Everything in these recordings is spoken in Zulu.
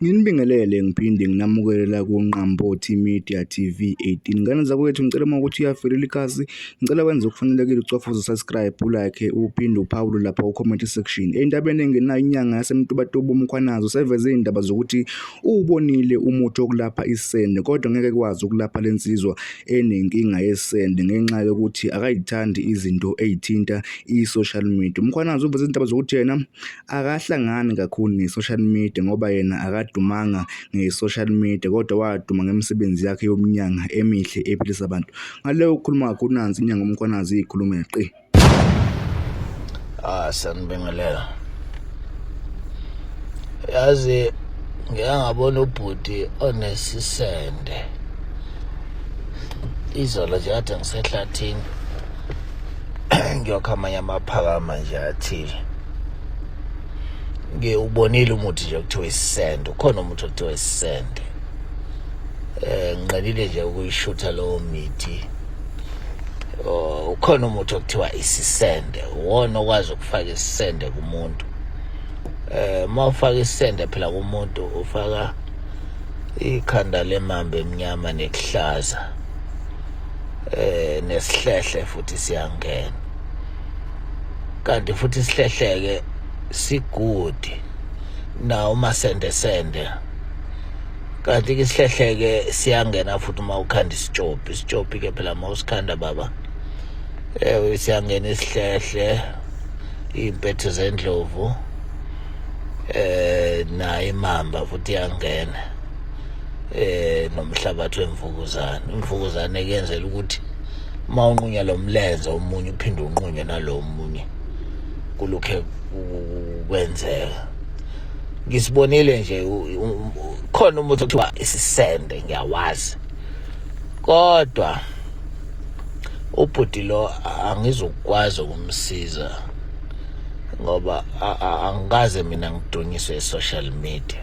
Nginibingelele ngiphinde nginamukelela kuNqambothi Media TV 18. Ngane zakwethu ngicela uma ukuthi uyavelela ikhasi, ngicela wenze okufanelekile ucofa subscribe, ulike, uphinde uphawule lapha ku-comment section. Endabeni engenayo inyanga yasemtubatuba umkhwanazo seveze izindaba zokuthi ubonile umuthi wokulapha isende kodwa ngeke kwazi ukulapha lensizwa enenkinga yesende ngenxa yokuthi akayithandi izinto ezithinta i-social media. Umkhwanazo uveze izindaba zokuthi yena akahlangani kakhulu ne-social media ngoba yena dumanga nge-social media kodwa waduma ngemisebenzi yakhe yomnyanga emihle ephilisa abantu. Ngaleyo ukukhuluma kakhulu nansi inyanga umkhwanazi ikhulume qi. Sanibingelela. Yazi ngiyangabona ubhuti onesisende. Izolo nje kade ngisehlathini ngiyokhamanya amaphakama nje athile. Ubonile umuthi nje kuthiwa isisende, ukhona umuthi okuthiwa isisende. Ngiqalile nje ukuyishutha lowo mithi. Ukhona umuthi okuthiwa isisende, uwona okwazi ukufaka isisende kumuntu. Uma ufaka isisende phela kumuntu ufaka ikhanda lemambe emnyama nekuhlaza. Nesihlehle futhi siyangena. Kanti futhi isihlehle-ke sigudi na uma sende kanti isihlehla-ke siyangena futhi uma ukhanda isitshopi ke phela uma usikhanda baba siyangena isihlehle, iy'mpethu zendlovu, nayo imamba futhi iyangena, nomhlabathi wemvukuzane. Imvukuzane kuyenzela ukuthi uma unqunya lo mlenze omunye uphinde unqunye nalo munye kulokhe kwenzeka. Ngisibonile nje khona umuthi okuthiwa isisende, ngiyawazi kodwa ubhuti lo angizukwazi ukumsiza ngoba angikaze mina ngidunyiswe i-social media.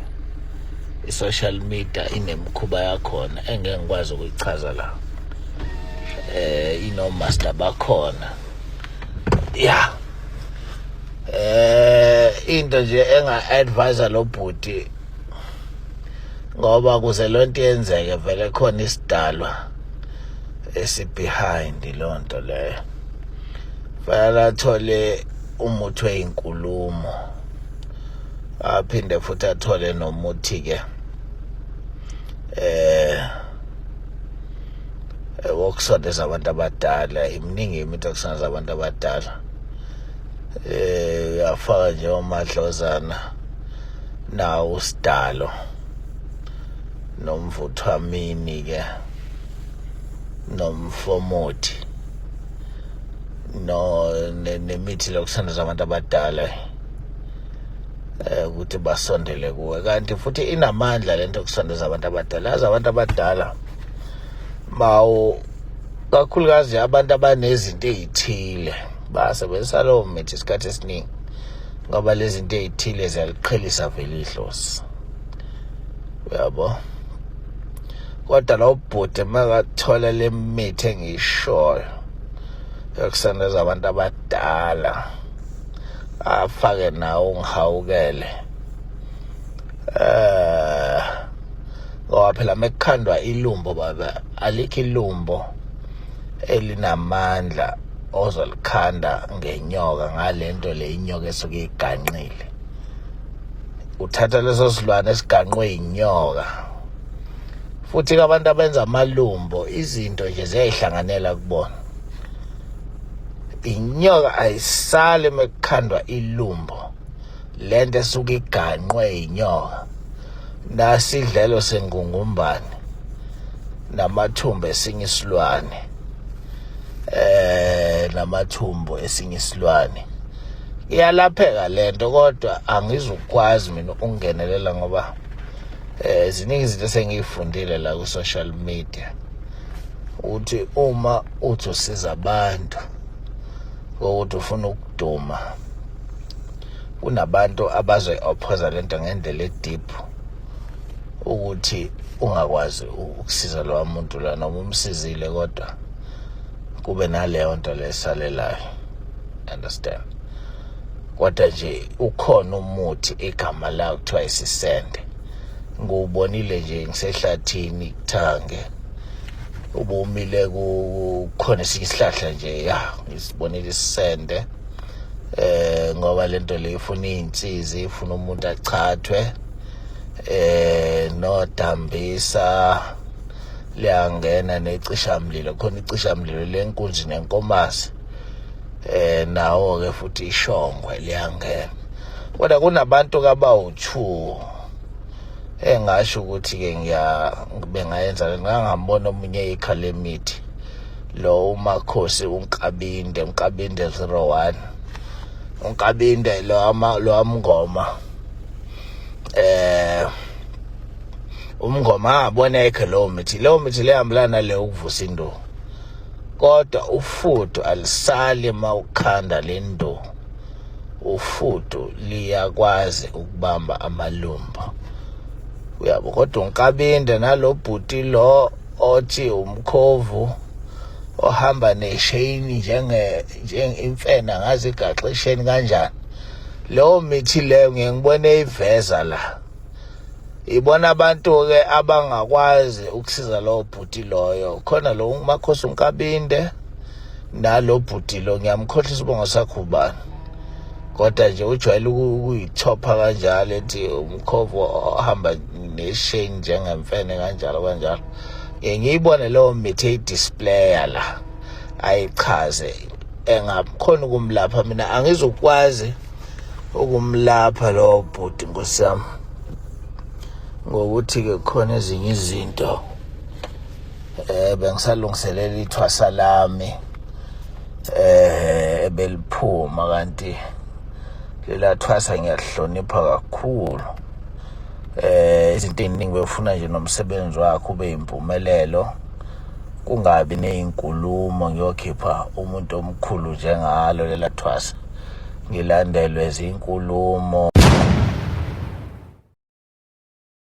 I-social media inemikhuba yakhona engeke ngikwazi ukuyichaza la. Inomaster bakhona ya. Into nje enga-advise lo bhuti ngoba kuze lonto yenzeke vele khona isidalwa esibehind lo nto leyo. Fanele athole umuthi wey'nkulumo, aphinde futhi athole nomuthi-ke wokusondeza abantu abadala. Iminingi imithi yokusondeza abantu abadala. Uyafaka nje omadlozana nawo usidalo nomvuthwamini-ke nomfomothi nemithi lokusondeza abantu abadala ukuthi basondele kuwe. Kanti futhi inamandla lento yokusondeza abantu abadala. Yazi abantu abadala kakhulukazi abantu abanezinto ey'thile basebenzisa lowo mithi isikhathi esiningi ngoba lezi zinto ey'thile ziyaliqhelisa vele ihlosi, uyabo. Kodwa lo bhuti makathola le mithi engiyishoyo yokusondeza abantu abadala afake nawo ungihawukele, ngoba phela mekukhandwa ilumbo baba, alikho ilumbo elinamandla ozolikhanda ngenyoka ngalento le inyoka esuke iganqile. Uthatha leso silwane esiganqwe inyoka. Futhi abantu abenza amalumbo izinto nje ziyayihlanganela kubona. Inyoka ayisale mekukhandwa ilumbo, lento esuke iganqwe inyoka. Nasidlelo sengungumbane namathumbu esinye isilwane, namathumbu esinye isilwane. Iyalapheka lento kodwa angizukwazi mina ukungenelela ngoba ziningi izinto esengiyifundile la ku-social media ukuthi uma uthi usiza abantu ukuthi ufuna ukuduma, kunabantu abazoyi-opposa lento ngendlela edip ukuthi ungakwazi ukusiza lowa muntu la noma umsizile kodwa kube naleyo nto lesalelayo. Understand? Kodwa nje ukhona umuthi igama lawo kuthiwa isisende. ubonile nje ngisehlathini kuthange ubumile kukhona isihlahla nje ngisibonile isisende ngoba lento le ifuna izinsizi, ifuna umuntu achathwe nodambisa liyangena necishamlilo, khona icishamlilo lenkunzi nenkomazi nawo ke futhi ishongwe liyangena. Kodwa kunabantu kabawu2 engasho ukuthi ke bengayenza. Ngangambona omunye iCalamity lo uMakhosi uNkabinde 01 uNkabinde lo amngoma umngoma aboneke lo mithi lehambelana le ukuvusa induku, kodwa ufudo alisali mawukhanda lendo. Ufudo liyakwazi ukubamba amalumba, uyabo. Kodwa uNkabinde nalo bhuti lo othi umkhovu ohamba neshayini njenge imfena ngazi igaxa isheni kanjani, lo mithi leyo ngiyibone iveza la. Ibona abantu ke abangakwazi ukusiza lo bhuti loyo, khona lo uMakhosi uNkabinde nalo bhuti lo ngiyamkhohlisa ubongo sakho ubani, kodwa nje ujwayele ukuyithopha kanjalo ethi umkhovu ohamba nesheni njengemfene kanjalo. Ngiyibone leyo mithi eyidisplaya la, ayichaze. Engakhona ukumlapha mina, angizukwazi ukumlapha lo bhuti Nkosi yami, ngokuthi ke khona ezinye izinto bengisalungiselela ithwasa lami ebeliphuma, kanti lela thwasa ngiyalihlonipha kakhulu. Izinto eziningi befuna nje nomsebenzi wakho ube impumelelo, kungabi nezinkulumo. Ngiyokhipha umuntu omkhulu njengalo lela thwasa, ngilandelwe izinkulumo.